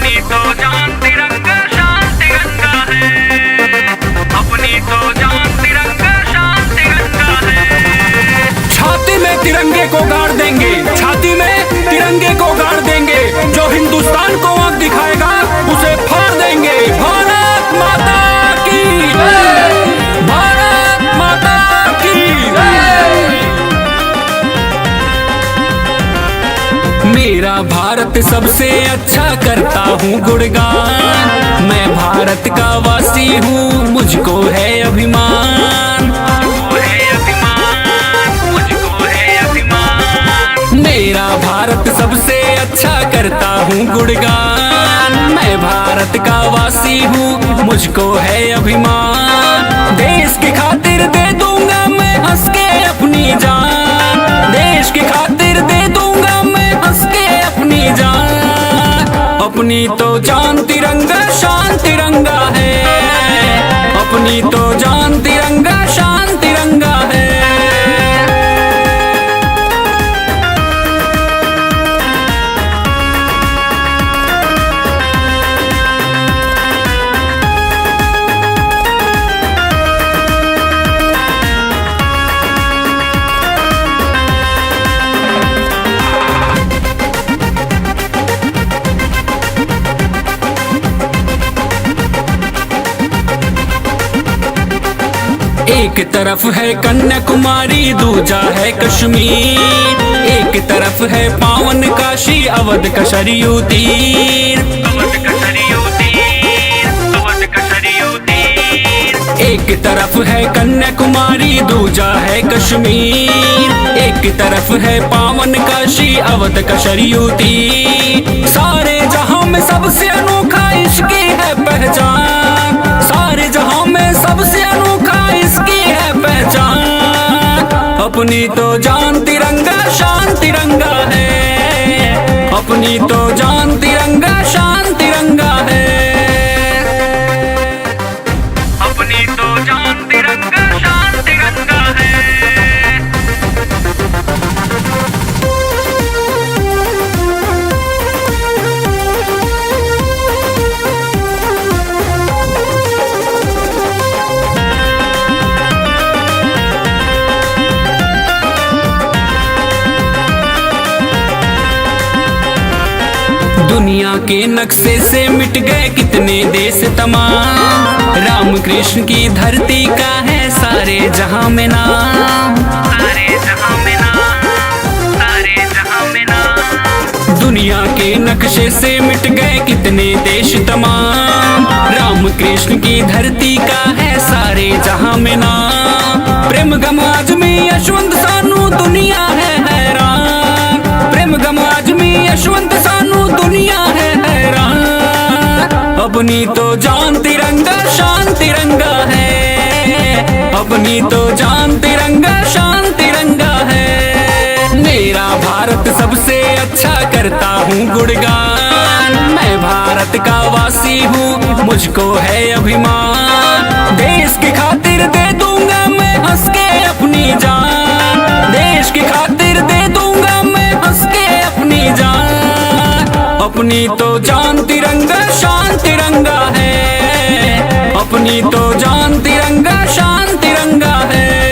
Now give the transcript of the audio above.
अपनी तो जान तिरंगा शान तिरंगा है, अपनी तो जान तिरंगा शान तिरंगा है। छाती में तिरंगे को गाड़ देंगे, छाती में तिरंगे को गाड़ देंगे। जो हिंदुस्तान को आंख दिखाएगा उसे फाड़ देंगे। भारत माता की जय, भारत माता की जय। मेरा भारत सबसे अच्छा करता हूँ गुणगान। मैं भारत का वासी हूँ, मुझको है अभिमान। मेरा भारत सबसे अच्छा करता हूँ गुणगान। मैं भारत का वासी हूँ, मुझको है अभिमान। देश की खातिर दे दूंगा मैं हंस के अपनी जान। देश की खातिर दे दूंगा मैं हंस के अपनी जान। अपनी तो जान तिरंगा शान तिरंगा है, अपनी तो जान तिरंगा शान तिरंगा है। एक तरफ है कन्याकुमारी, दूजा है कश्मीर। एक तरफ है पावन काशी, अवध का सरयू तीर। एक तरफ है कन्याकुमारी, दूजा है कश्मीर। एक तरफ है पावन काशी, अवध का सरयू तीर। सारे जहां में सबसे अनोखा इसकी है पहचान। सारे जहां में सबसे अनोखा इसकी है पहचान। अपनी तो जान तिरंगा शान तिरंगा है, अपनी तो जान तिरंगा शान तिरंगा है। अपनी तो जान तिरंगा शान तिरंगा है। दुनिया के नक्शे से मिट गए कितने देश तमाम। राम कृष्ण की धरती का है सारे जहां में नाम। सारे जहां में नाम, सारे जहां में नाम। दुनिया के नक्शे से मिट गए कितने देश तमाम। राम कृष्ण की धरती का है सारे जहां में नाम। प्रेम गम आजमी यशवंत सानू दुनिया है हैरान। प्रेम गम आजमी यशवंत सानू दुनिया है हैरान। अपनी तो जान तिरंगा शान तिरंगा है, अपनी तो जान तिरंगा शान तिरंगा है। मेरा भारत सबसे अच्छा करता हूँ गुणगान। मैं भारत का वासी हूँ, मुझको है अभिमान। देश की खातिर दे दूंगा मैं हंस के अपनी जान। देश की खातिर दे दूंगा मैं हंस के अपनी जान। अपनी तो जान तिरंगा शान तिरंगा है, अपनी तो जान तिरंगा शान तिरंगा है।